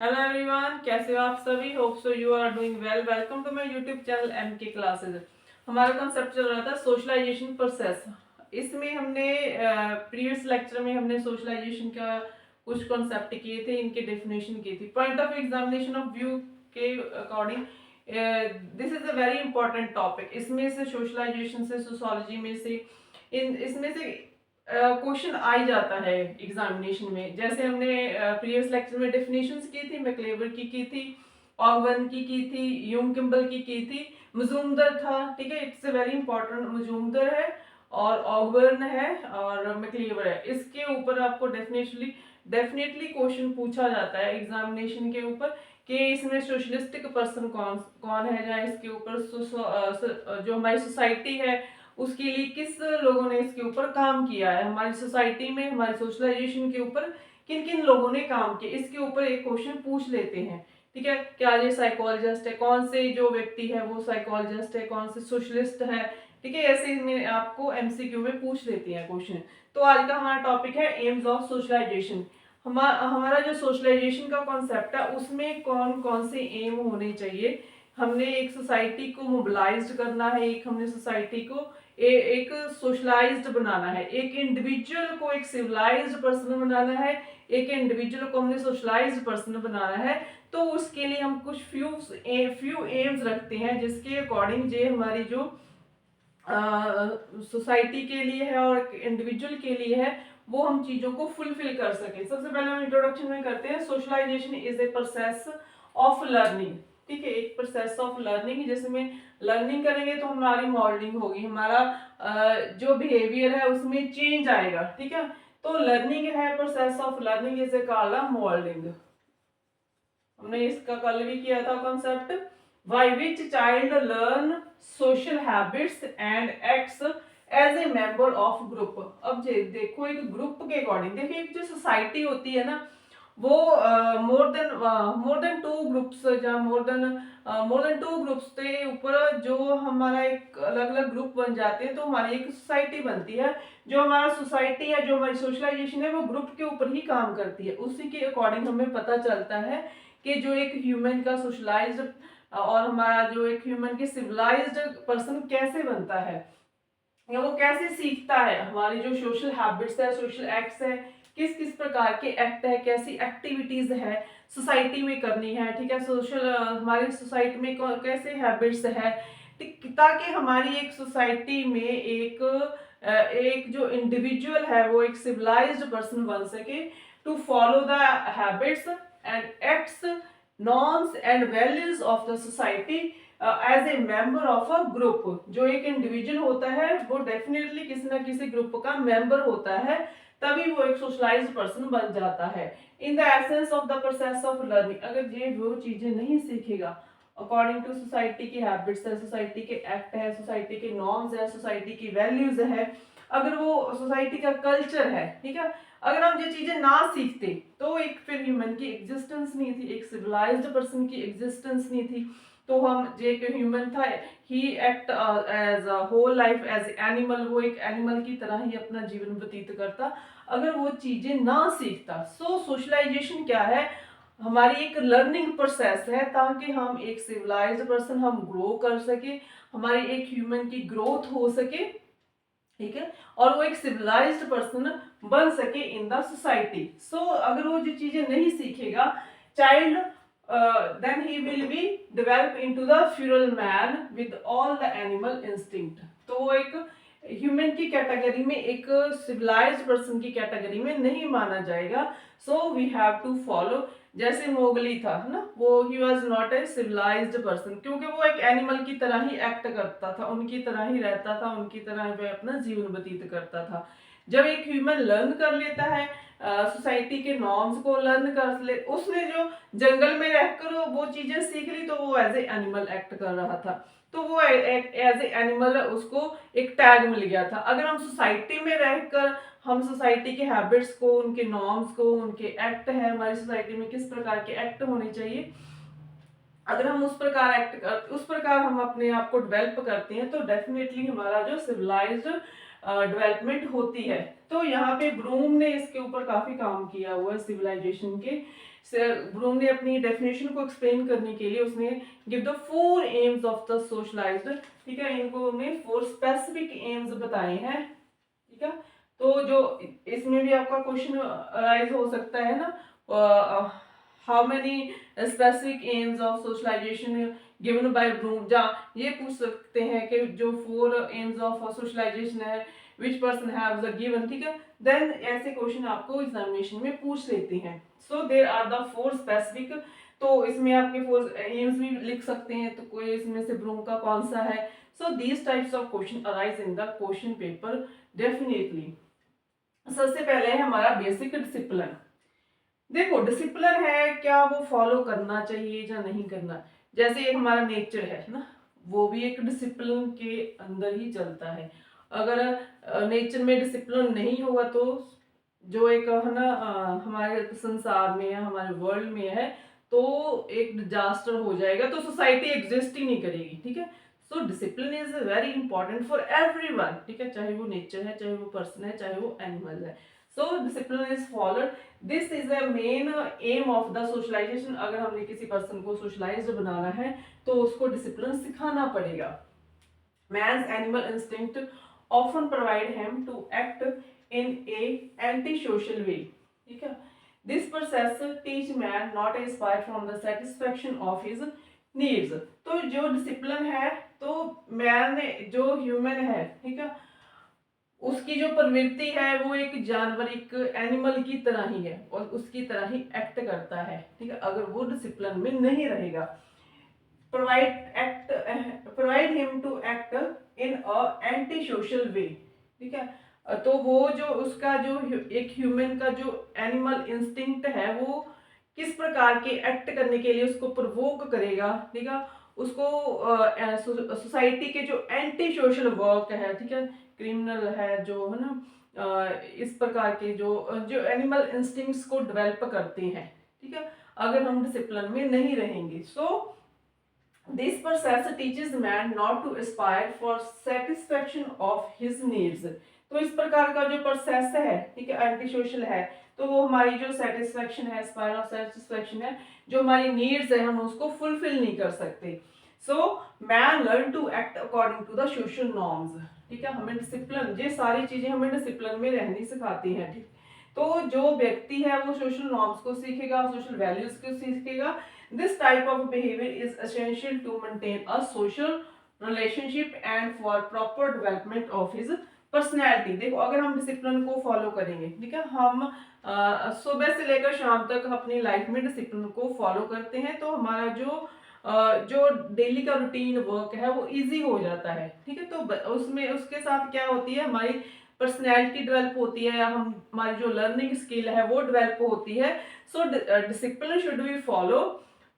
Hello everyone, कैसे हो आप सभी। Hope so you are doing well. Welcome to my YouTube channel M K classes. हमारा concept चल रहा था सोशलाइजेशन प्रोसेस। इसमें हमने प्रीवियस लेक्चर में हमने सोशलाइजेशन का कुछ कॉन्सेप्ट किए थे, इनके डेफिनेशन की थी। Point of examination of view के according this is a very important topic. इसमें से सोशलाइजेशन से, सोशोलॉजी में से, इसमें से क्वेश्चन आ ही जाता है एग्जामिनेशन में। जैसे हमने प्रीवियस लेक्चर में डेफिनेशंस की थी, मैक्लेवर की थी, ऑगवन की थी, यूंग किम्बल की थी, मजूमदर था। ठीक है, इट्स वेरी इंपॉर्टेंट। मजूमदर है और ऑगवर्न है और मैक्लेवर है। इसके ऊपर आपको डेफिनेटली क्वेश्चन पूछा जाता है एग्जामिनेशन के ऊपर कि इसमें सोशलिस्टिक पर्सन कौन कौन है, या इसके ऊपर जो हमारी सोसाइटी है उसके लिए किस लोगों ने इसके ऊपर काम किया है। हमारी सोसाइटी में हमारी सोशलाइजेशन के ऊपर किन किन लोगों ने काम किया, इसके ऊपर एक क्वेश्चन पूछ लेते हैं। ठीक है, क्या ये साइकोलॉजिस्ट है, कौन से जो व्यक्ति है वो साइकोलॉजिस्ट है, कौन से सोशलिस्ट है। ठीक है, ऐसे में आपको एमसीक्यू में पूछ लेते हैं क्वेश्चन। तो आज का हमारा टॉपिक है एम्स ऑफ सोशलाइजेशन। हमारा जो सोशलाइजेशन का कॉन्सेप्ट है उसमें कौन कौन से एम होने चाहिए। हमने एक सोसाइटी को मोबिलाइज्ड करना है, एक हमने सोसाइटी को एक सोशलाइज्ड बनाना है, एक इंडिविजुअल को एक सिविलाइज्ड पर्सन बनाना है, एक इंडिविजुअल को हमने सोशलाइज्ड पर्सन बनाना है। तो उसके लिए हम कुछ फ्यू एम्स रखते हैं, जिसके अकॉर्डिंग ये हमारी जो सोसाइटी के लिए है और इंडिविजुअल के लिए है वो हम चीजों को फुलफिल कर सके। सबसे पहले हम इंट्रोडक्शन में करते हैं, socialisation is a process of learning. ठीक है, एक प्रोसेस ऑफ लर्निंग जिसमें लर्निंग करेंगे तो हमारी मॉडलिंग होगी, हमारा जो बिहेवियर है उसमें चेंज आएगा। ठीक है, तो लर्निंग है, process of learning is a called modelling. हमने इसका कल भी किया था concept. By which child learn social habits and acts as a member of group. अब देखो, एक ग्रुप के अकॉर्डिंग देखिए, एक जो सोसाइटी होती है ना वो मोर देन टू ग्रुप्स या मोर देन टू ग्रुप्स के ऊपर जो हमारा एक अलग अलग ग्रुप बन जाते हैं तो हमारी एक सोसाइटी बनती है। जो हमारा सोसाइटी है, जो हमारी सोशलाइजेशन है वो ग्रुप के ऊपर ही काम करती है। उसी के अकॉर्डिंग हमें पता चलता है कि जो एक ह्यूमन का सोशलाइज्ड और हमारा जो एक ह्यूमन की सिविलाइज्ड पर्सन कैसे बनता है या वो कैसे सीखता है। हमारी जो सोशल हैबिट्स है, सोशल एक्ट्स है, किस किस प्रकार के एक्ट है, कैसी एक्टिविटीज है सोसाइटी में करनी है। ठीक है, सोशल हमारी सोसाइटी में कैसे हैबिट्स है, ताकि हमारी एक सोसाइटी में एक जो इंडिविजुअल है वो एक सिविलाइज्ड पर्सन बन सके, to follow the habits and acts, norms and values of the society as a member of a group. जो एक इंडिविजुअल होता है वो डेफिनेटली किसी ना किसी ग्रुप का मेंबर होता है, तभी वो एक सोशलाइज्ड पर्सन बन जाता है। In the essence of the process of learning, अगर ये वो चीजें नहीं सीखेगा अकॉर्डिंग टू सोसाइटी की हैबिट्स है, सोसाइटी के एक्ट है, सोसाइटी के नॉर्म्स है, सोसाइटी की वैल्यूज है, अगर वो सोसाइटी का कल्चर है, ठीक है, अगर हम ये चीजें ना सीखते तो एक फिर ह्यूमन की एग्जिस्टेंस नहीं थी, एक सिविलाइज्ड पर्सन की एग्जिस्टेंस नहीं थी। तो हम जो एक ह्यूमन था, he act as a whole life as animal, वो एक एनिमल की तरह ही अपना जीवन व्यतीत करता अगर वो चीजें ना सीखता। सो सोशलाइजेशन क्या है, हमारी एक लर्निंग प्रोसेस है ताकि हम एक सिविलाइज्ड पर्सन हम ग्रो कर सके, हमारी एक ह्यूमन की ग्रोथ हो सके। ठीक है, और वो एक सिविलाइज्ड पर्सन बन सके इन द सोसाइटी। सो अगर वो जो चीजें नहीं सीखेगा child, then he will be develop into the feral man with all the animal instinct. तो वो एक ह्यूमन की कैटेगरी में, एक सिविलाइज्ड पर्सन की कैटेगरी में नहीं माना जाएगा। So we have to follow, जैसे मोगली था ना, वो he was not a civilised person, क्योंकि वो एक एनिमल की तरह ही एक्ट करता था, उनकी तरह ही रहता था, उनकी तरह वह अपना जीवन व्यतीत करता था। जब एक ह्यूमन लर्न कर लेता है सोसाइटी के नॉर्म्स को, लर्न कर ले, उसने जो जंगल में रहकर वो चीजें सीख ली तो वो एज ए एनिमल एक्ट कर रहा था, तो वो एज ए एनिमल उसको एक टैग मिल गया था। अगर हम सोसाइटी में रहकर हम सोसाइटी के हैबिट्स को, उनके नॉर्म्स को, उनके एक्ट है, हमारी सोसाइटी में किस प्रकार के एक्ट होने चाहिए, अगर हम उस प्रकार हम अपने आप को डेवलप करते हैं तो डेफिनेटली हमारा जो सिविलाइज्ड डेवलपमेंट होती है। तो यहाँ पे ब्रूम ने इसके ऊपर काफी काम किया हुआ है सिविलाइजेशन के। ब्रूम ने अपनी डेफिनेशन को एक्सप्लेन करने के लिए उसने give the 4 AIIMS of the socialised, ठीक है, इनको उन्होंने 4 स्पेसिफिक एम्स बताए हैं, ठीक है। तो जो इसमें भी आपका क्वेश्चन अराइज हो सकता है ना, how many specific aims of socialisation given by Bloom, जहाँ ये पूछ सकते हैं कि जो 4 एम्स ऑफ सोशलाइजेशन है which person have the given, ठीक है, देन ऐसे क्वेश्चन आपको एग्जामिनेशन में पूछ लेते हैं। So there are the 4 specific, तो इसमें आपके 4 एम्स भी लिख सकते हैं, तो कोई इसमें से ब्रूम का कौन सा है। So these types of question arise in the question paper definitely. सबसे पहले है हमारा बेसिक डिसिप्लिन। देखो डिसिप्लिन है क्या, वो फॉलो करना चाहिए या नहीं करना। जैसे एक हमारा नेचर है ना, वो भी एक डिसिप्लिन के अंदर ही चलता है। अगर नेचर में डिसिप्लिन नहीं होगा तो जो एक है ना हमारे संसार में है, हमारे वर्ल्ड में है, तो एक डिजास्टर हो जाएगा, तो सोसाइटी एग्जिस्ट ही नहीं करेगी, ठीक है। So discipline is very important for everyone, ठीक है, चाहे वो नेचर है, चाहे वो पर्सन है, चाहे वो एनिमल है। So discipline is followed, this is the main aim of the socialisation. अगर हमने किसी पर्सन को सोशलाइज्ड बनाना है तो उसको डिसिप्लिन सिखाना पड़ेगा। Man's animal instinct often provide him to act in a antisocial way, ठीक है। This process teach man not to aspire from the satisfaction of his needs। तो जो डिसिप्लिन है, तो मैन जो ह्यूमन है, ठीक है, उसकी जो प्रवृत्ति है वो एक जानवर, एक एनिमल की तरह ही है और उसकी तरह ही एक्ट करता है, ठीक है, अगर वो डिसिप्लिन में नहीं रहेगा। Provide him to act in a anti social way, ठीक है। तो वो जो उसका जो एक ह्यूमन का जो एनिमल इंस्टिंक्ट है वो किस प्रकार के एक्ट करने के लिए उसको प्रवोक करेगा, ठीक है, उसको सोसाइटी के जो एंटी सोशल वर्क है, ठीक है, क्रिमिनल है जो है ना, इस प्रकार के जो जो एनिमल इंस्टिंक्ट्स को डेवलप करते हैं, ठीक है, अगर हम डिसिप्लिन में नहीं रहेंगे। सो this process teaches man not to aspire for satisfaction of his needs। तो इस प्रकार का जो प्रोसेस है, ठीक है, एंटी सोशल है, तो वो हमारी जो सेटिस्फेक्शन है, एस्पायर ऑफ सेटिस्फेक्शन है, जो हमारी नीड्स है, हम उसको फुलफिल नहीं कर सकते। So man learn to act according to the social norms, ठीक है, हमें डिसिप्लिन, ये सारी चीजें हमें डिसिप्लिन में रहनी सिखाती हैं, ठीक। तो जो व्यक्ति है वो सोशल नॉर्म्स को सीखेगा, सोशल वैल्यूज को सीखेगा। This type of behavior is essential to maintain a social relationship and for proper development of his personality। देखो अगर हम डिसिप्लिन को फॉलो करेंगे, ठीक है, हम सुबह से लेकर शाम तक अपनी लाइफ में डिसिप्लिन को फॉलो करते हैं, तो हमारा जो डेली का रूटीन वर्क है वो इजी हो जाता है, ठीक है। तो उसमें उसके साथ क्या होती है, हमारी पर्सनैलिटी डेवलप होती है, हम हमारी जो लर्निंग स्किल है वो डेवलप होती है। So discipline should be follow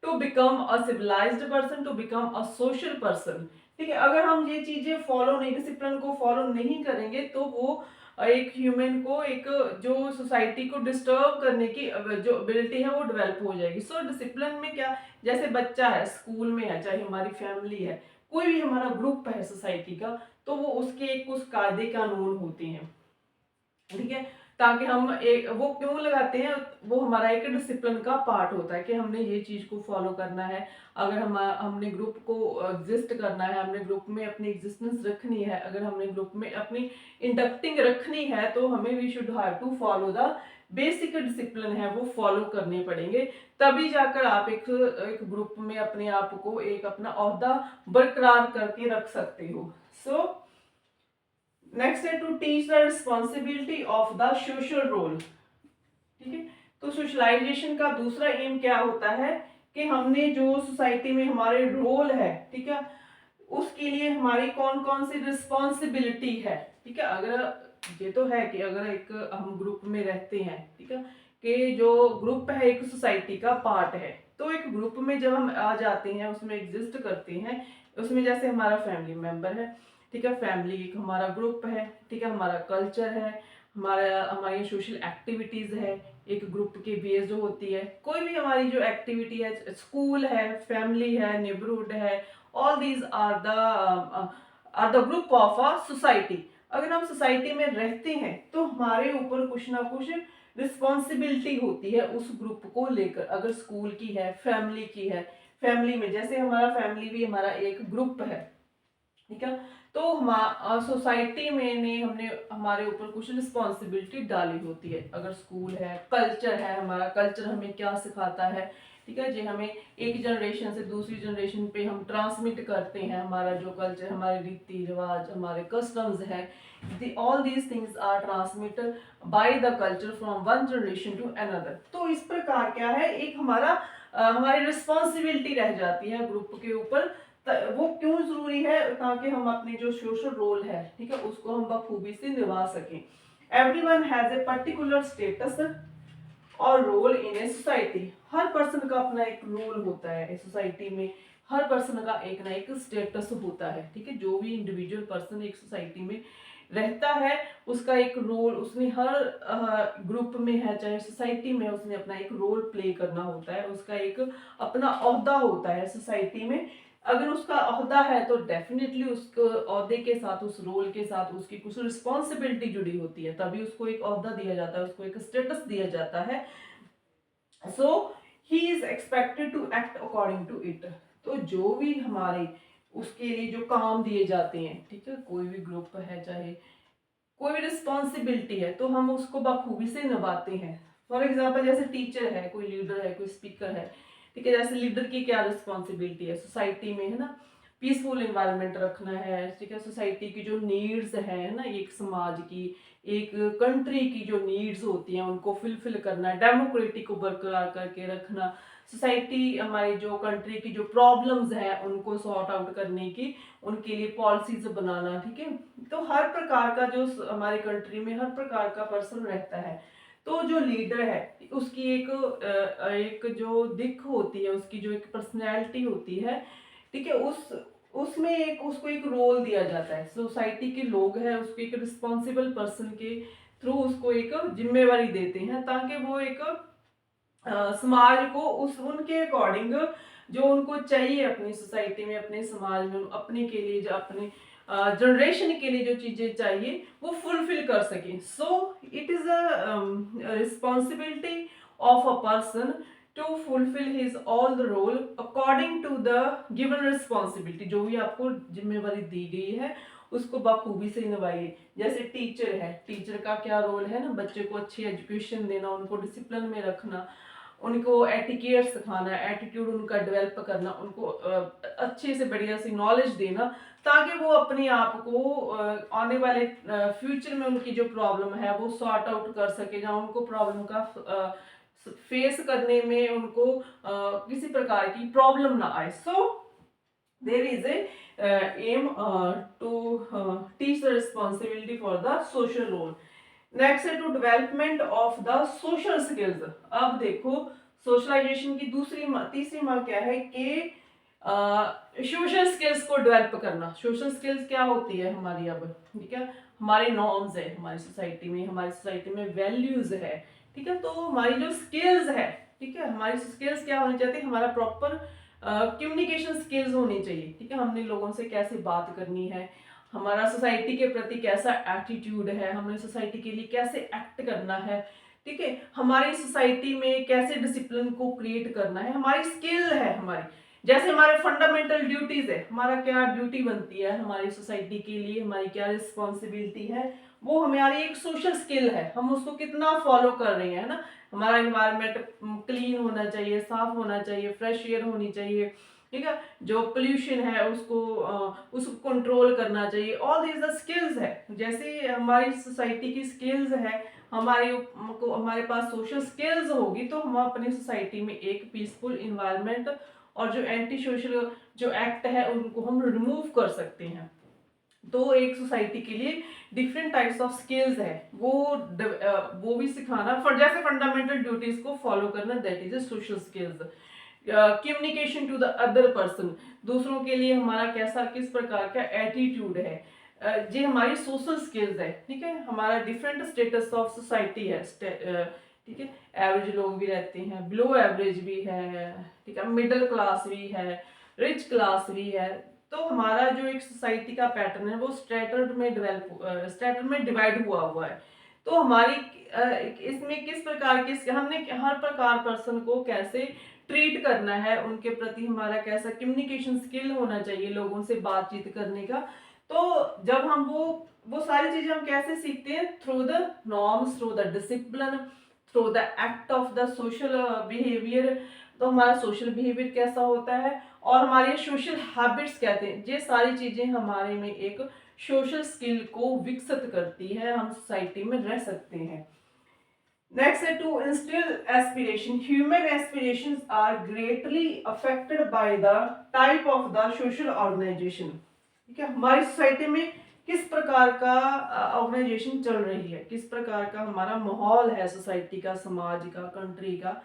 to become a civilised person, to become a social person, ठीक है। अगर हम ये चीजें फॉलो नहीं, डिसिप्लिन को फॉलो नहीं करेंगे, तो वो एक ह्यूमन को, एक जो सोसाइटी को डिस्टर्ब करने की जो एबिलिटी है वो डेवलप हो जाएगी। सो डिसिप्लिन में क्या, जैसे बच्चा है स्कूल में है, चाहे हमारी फैमिली है, कोई भी हमारा ग्रुप है सोसाइटी का, तो वो उसके एक कुछ कायदे कानून होते हैं, ठीक है, ताकि हम एक वो क्यों लगाते हैं, वो हमारा एक डिसिप्लिन का पार्ट होता है कि हमने ये चीज को फॉलो करना है। अगर हमने ग्रुप को एग्जिस्ट करना है, हमने ग्रुप में अपनी एग्जिस्टेंस रखनी है, अगर हमने ग्रुप में अपनी इंडक्टिंग रखनी है, तो हमें we should have to follow the basic discipline है वो फॉलो करने पड़ेंगे, तभी जाकर आप एक ग्रुप में अपने आप को एक अपना ओहदा बरकरार करके रख सकते हो। सो नेक्स्ट है to teach the responsibility of the social role, ठीक है। तो सोशलाइजेशन का दूसरा एम क्या होता है कि हमने जो सोसाइटी में हमारे रोल है, ठीक है, उसके लिए हमारी कौन कौन सी रिस्पॉन्सिबिलिटी है, ठीक है। अगर ये तो है कि अगर एक हम ग्रुप में रहते हैं, ठीक है, कि जो ग्रुप है एक सोसाइटी का पार्ट है, तो एक ग्रुप में जब हम आ जाते हैं, उसमें एग्जिस्ट करते हैं, उसमें जैसे हमारा फैमिली मेंबर है, ठीक है, फैमिली एक हमारा ग्रुप है, ठीक है, हमारा कल्चर है, हमारी सोशल एक्टिविटीज है, एक ग्रुप के बेस्ड होती है। कोई भी हमारी जो एक्टिविटी है, स्कूल है, फैमिली है, नेबरहुड है, all these are the group of a society. अगर हम सोसाइटी में रहते हैं तो हमारे ऊपर कुछ ना कुछ रिस्पॉन्सिबिलिटी होती है उस ग्रुप को लेकर। अगर स्कूल की है, फैमिली की है, फैमिली में जैसे हमारा फैमिली भी हमारा एक ग्रुप है, ठीक है, तो हम सोसाइटी में ने हमने हमारे ऊपर कुछ रिस्पॉन्सिबिलिटी डाली होती है। अगर स्कूल है, कल्चर है, हमारा कल्चर हमें क्या सिखाता है, ठीक है जी, हमें एक जनरेशन से दूसरी जनरेशन पे हम ट्रांसमिट करते हैं हमारा जो कल्चर, हमारे रीति रिवाज, हमारे कस्टम्स है, all these things are transmitted by the culture from one generation to another. तो इस प्रकार क्या है, एक हमारी रिस्पॉन्सिबिलिटी रह जाती है ग्रुप के ऊपर। वो क्यों जरूरी है, ताकि हम अपने जो सोशल रोल है, ठीक है, उसको हम बखूबी से निभा सकें। Everyone has a particular status और रोल इन ए सोसाइटी। हर पर्सन का अपना एक रोल होता है सोसाइटी में, हर पर्सन का एक ना एक स्टेटस होता है, ठीक है। जो भी इंडिविजुअल पर्सन एक सोसाइटी में रहता है उसका एक रोल, उसने हर ग्रुप में है चाहे सोसाइटी में, उसने अपना एक रोल प्ले करना होता है, उसका एक अपना ओहदा होता है सोसाइटी में। अगर उसका ओहदा है तो डेफिनेटली उस ओहदे के साथ, उस रोल के साथ उसकी कुछ रिस्पॉन्सिबिलिटी जुड़ी होती है, तभी उसको एक ओहदा दिया जाता है, उसको एक स्टेटस दिया जाता है। So he is expected to act according to it. तो जो भी हमारे उसके लिए जो काम दिए जाते हैं, ठीक है, कोई भी ग्रुप है, चाहे कोई भी रिस्पॉन्सिबिलिटी है, तो हम उसको बखूबी से निभाते हैं। फॉर एग्जाम्पल जैसे टीचर है, कोई लीडर है, कोई स्पीकर है, ठीक है, जैसे लीडर की क्या रिस्पॉन्सिबिलिटी है सोसाइटी में, है ना, पीसफुल इन्वायरमेंट रखना है, ठीक है, सोसाइटी की जो नीड्स है ना, एक समाज की, एक कंट्री की जो नीड्स होती हैं उनको फुलफिल करना, डेमोक्रेटिक को बरकरार करके रखना, सोसाइटी हमारी जो कंट्री की जो प्रॉब्लम्स है उनको सॉर्ट आउट करने की, उनके लिए पॉलिसीज बनाना, ठीक है। तो हर प्रकार का जो हमारी कंट्री में हर प्रकार का पर्सन रहता है, तो जो लीडर है उसकी एक जो दिख होती है, उसकी जो एक पर्सनैलिटी होती है, ठीक है, उसमें एक उसको एक रोल दिया जाता है। सोसाइटी के लोग हैं उसको एक रिस्पॉन्सिबल पर्सन के थ्रू उसको एक जिम्मेवारी देते हैं, ताकि वो एक समाज को उस उनके अकॉर्डिंग जो उनको चाहिए अपनी सोसाइटी में, अपने समाज में, अपने के लिए जो अपने जनरेशन के लिए जो चीजें चाहिए वो फुलफिल कर सके। So it is a responsibility of a person to fulfil his all the role according to the given responsibility. जो भी आपको जिम्मेवारी दी गई है उसको बखूबी से निभाइए। जैसे टीचर है, टीचर का क्या रोल है ना, बच्चे को अच्छी एजुकेशन देना, उनको डिसिप्लिन में रखना, उनको एटिकेट सिखाना, एटीट्यूड उनका डेवलप करना, उनको अच्छे से बढ़िया सी नॉलेज देना, ताकि वो अपने आप को आने वाले फ्यूचर में उनकी जो प्रॉब्लम है वो सॉर्ट आउट कर सके, जहाँ उनको प्रॉब्लम का फेस करने में उनको किसी प्रकार की प्रॉब्लम ना आए। सो there is a aim to teach the responsibility for the social role. Next है two development of the social skills. अब देखो सोशलाइजेशन की तीसरी मांग क्या है कि सोशल स्किल्स को डेवलप करना। सोशल स्किल्स क्या होती है हमारी, अब ठीक है, हमारे नॉर्म्स है हमारी सोसाइटी में, हमारी सोसाइटी में वैल्यूज है, ठीक है, तो हमारी जो स्किल्स है, ठीक है, हमारी स्किल्स क्या होनी चाहिए, हमारा प्रॉपर कम्युनिकेशन स्किल्स होनी चाहिए, ठीक है, हमने लोगों से कैसे बात करनी है, हमारा सोसाइटी के प्रति कैसा एटीट्यूड है, हमें सोसाइटी के लिए कैसे एक्ट करना है, ठीक है, हमारी सोसाइटी में कैसे डिसिप्लिन को क्रिएट करना है, हमारी स्किल है हमारी। जैसे हमारे फंडामेंटल ड्यूटीज है, हमारा क्या ड्यूटी बनती है हमारी सोसाइटी के लिए, हमारी क्या रिस्पॉन्सिबिलिटी है, वो हमारी एक सोशल स्किल है, हम उसको कितना फॉलो कर रहे हैं ना। हमारा इन्वायरमेंट क्लीन होना चाहिए, साफ होना चाहिए, फ्रेश एयर होनी चाहिए, ठीक है, जो पोल्यूशन है उसको कंट्रोल करना चाहिए। ऑल दीज द स्किल्स है। जैसे हमारी सोसाइटी की स्किल्स है, हमारे पास सोशल स्किल्स होगी तो हम अपनी सोसाइटी में एक पीसफुल इन्वायरमेंट और जो एंटी सोशल जो एक्ट है उनको हम रिमूव कर सकते हैं। तो एक सोसाइटी के लिए डिफरेंट टाइप्स ऑफ स्किल्स है, वो भी सिखाना, जैसे फंडामेंटल ड्यूटीज को फॉलो करना, that is a social skills. Communication to the other person, दूसरों के लिए हमारा कैसा किस प्रकार का एटीट्यूड है, ये हमारी सोशल स्किल्स है, ठीक है। हमारा डिफरेंट स्टेटस ऑफ सोसाइटी है, ठीक है, एवरेज लोग भी रहते हैं, बिलो एवरेज भी है, ठीक है, मिडिल क्लास भी है, रिच क्लास भी है। तो हमारा जो एक सोसाइटी का पैटर्न है वो स्ट्रेटर में डिवाइड हुआ है। तो हमारी इसमें किस प्रकार के हमने हर प्रकार पर्सन को कैसे ट्रीट करना है, उनके प्रति हमारा कैसा कम्युनिकेशन स्किल होना चाहिए लोगों से बातचीत करने का। तो जब हम वो सारी चीजें हम कैसे सीखते हैं, through the norms, through the discipline, through the act of the social behaviour. तो हमारा सोशल बिहेवियर कैसा होता है और हमारे सोशल हैबिट्स कहते हैं, ये सारी चीजें हमारे में एक सोशल स्किल को विकसित करती है, हम सोसाइटी में रह सकते हैं। नेक्स्ट है to instil aspiration. Human aspirations are greatly affected by the type of the social organisation. ठीक है, हमारी सोसाइटी में किस प्रकार का ऑर्गेनाइजेशन चल रही है, किस प्रकार का हमारा माहौल है सोसाइटी का, समाज का, कंट्री का,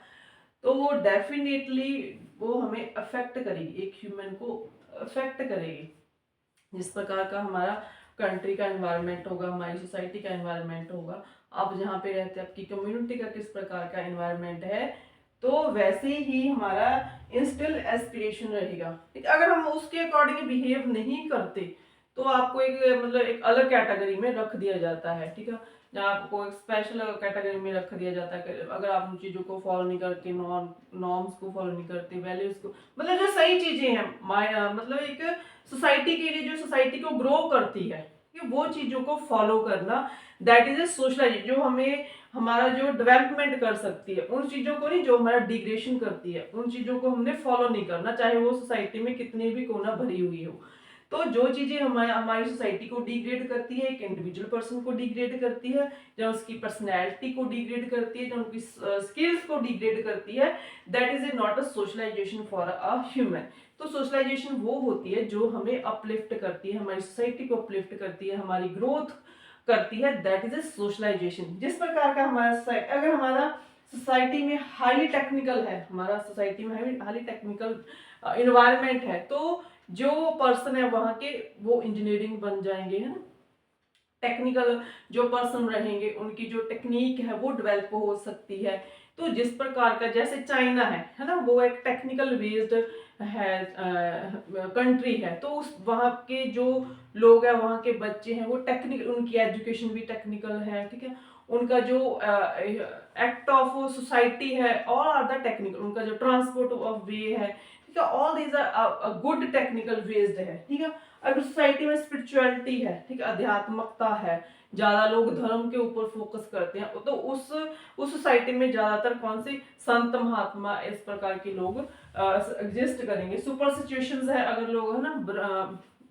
तो वो डेफिनेटली वो हमें अफेक्ट करेगी, एक ह्यूमन को अफेक्ट करेगी। जिस प्रकार का हमारा कंट्री का एनवायरनमेंट होगा, हमारी सोसाइटी का एनवायरनमेंट होगा, आप जहाँ पे रहते हैं आपकी कम्युनिटी का किस प्रकार का एनवायरनमेंट है, तो वैसे ही हमारा इंस्टिल एस्पिरेशन रहेगा। ठीक, अगर हम उसके अकॉर्डिंग बिहेव नहीं करते तो आपको एक मतलब एक अलग कैटेगरी में रख दिया जाता है। ठीक है, जहाँ आपको एक स्पेशल कैटेगरी में रख दिया जाता है अगर आप उन चीज़ों को फॉलो नहीं करते, नॉर्म्स को फॉलो नहीं करते, वैल्यूज को, मतलब जो सही चीज़ें हैं, मतलब एक सोसाइटी के लिए जो सोसाइटी को ग्रो करती है, वो चीज़ों को फॉलो करना, दैट इज ए सोशलाइजेशन, जो हमें हमारा जो डेवलपमेंट कर सकती है। उन चीज़ों को नहीं जो हमारा डिग्रेडेशन करती है, उन चीज़ों को हमने फॉलो नहीं करना, चाहे वो सोसाइटी में कितनी भी कोना भरी हुई हो। तो जो चीजें हमारी सोसाइटी को डिग्रेड करती है, एक इंडिविजुअल पर्सन को डिग्रेड करती है, या उसकी पर्सनैलिटी को डिग्रेड करती है, या उनकी स्किल्स को डिग्रेड करती है, that is a not a socialisation for a human. तो सोशलाइजेशन वो होती है जो हमें अपलिफ्ट करती है, हमारी सोसाइटी को अपलिफ्ट करती है, हमारी ग्रोथ करती है, दैट इज ए सोशलाइजेशन। जिस प्रकार का हमारा अगर हमारा सोसाइटी में हाईली टेक्निकल है, हमारा सोसाइटी में हाईली टेक्निकल इन्वायरमेंट है, तो जो पर्सन है वहां के वो इंजीनियरिंग बन जाएंगे, है ना, टेक्निकल जो पर्सन रहेंगे उनकी जो टेक्निक है वो डेवलप हो सकती है। तो जिस प्रकार का जैसे चाइना है ना, वो एक टेक्निकल बेस्ड है कंट्री है, तो उस वहाँ के जो लोग हैं, वहाँ के बच्चे हैं, वो टेक्निकल, उनकी एजुकेशन भी टेक्निकल है। ठीक है, उनका जो एक्ट ऑफ सोसाइटी है, ऑल आर द टेक्निकल, उनका जो ट्रांसपोर्ट ऑफ वे है, ठीक है, all these are good technical based है। ठीक है, अगर सोसाइटी में स्पिरिचुअलिटी है, ठीक है, अध्यात्मकता है, ज्यादा लोग धर्म के ऊपर फोकस करते हैं, तो उस सोसाइटी में ज्यादातर कौन से संत महात्मा इस प्रकार के लोग एग्जिस्ट करेंगे। सुपर सिचुएशंस है, अगर लोग है ना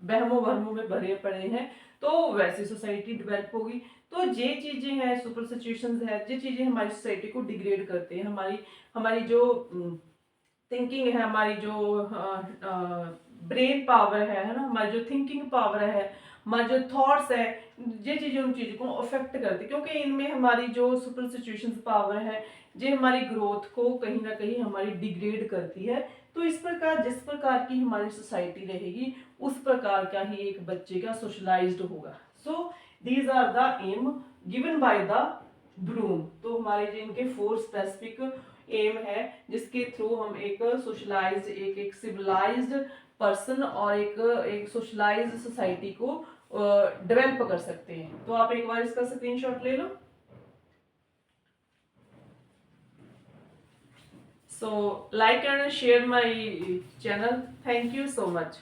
बहमों भरमों में भरे पड़े हैं, तो वैसी सोसाइटी डेवलप होगी। तो ये चीजें हैं, सुपर सिचुएशंस है, ये चीजें हमारी सोसाइटी को डिग्रेड करते हैं, हमारी जो थिंकिंग है, हमारी जो ब्रेन पावर है ना, हमारी जो थिंकिंग पावर है, हमारे जो थॉट्स है, ये चीजें उन चीजों को अफेक्ट करती है, क्योंकि इनमें हमारी जो सुपर सिचुएशंस पावर है, ये हमारी ग्रोथ को कहीं ना कहीं हमारी डिग्रेड करती है। तो इस प्रकार जिस प्रकार की हमारी सोसाइटी रहेगी, उस प्रकार का ही एक बच्चे का सोशलाइज्ड होगा। So these are the aim given by the Bloom. तो हमारे जो इनके 4 स्पेसिफिक एम है, जिसके थ्रू हम एक सोशलाइज्ड, एक सिविलाइज्ड पर्सन और एक सोशलाइज्ड सोसाइटी को डेवलप कर सकते हैं। तो आप एक बार इसका स्क्रीनशॉट ले लो। So like and share my channel. Thank you so much.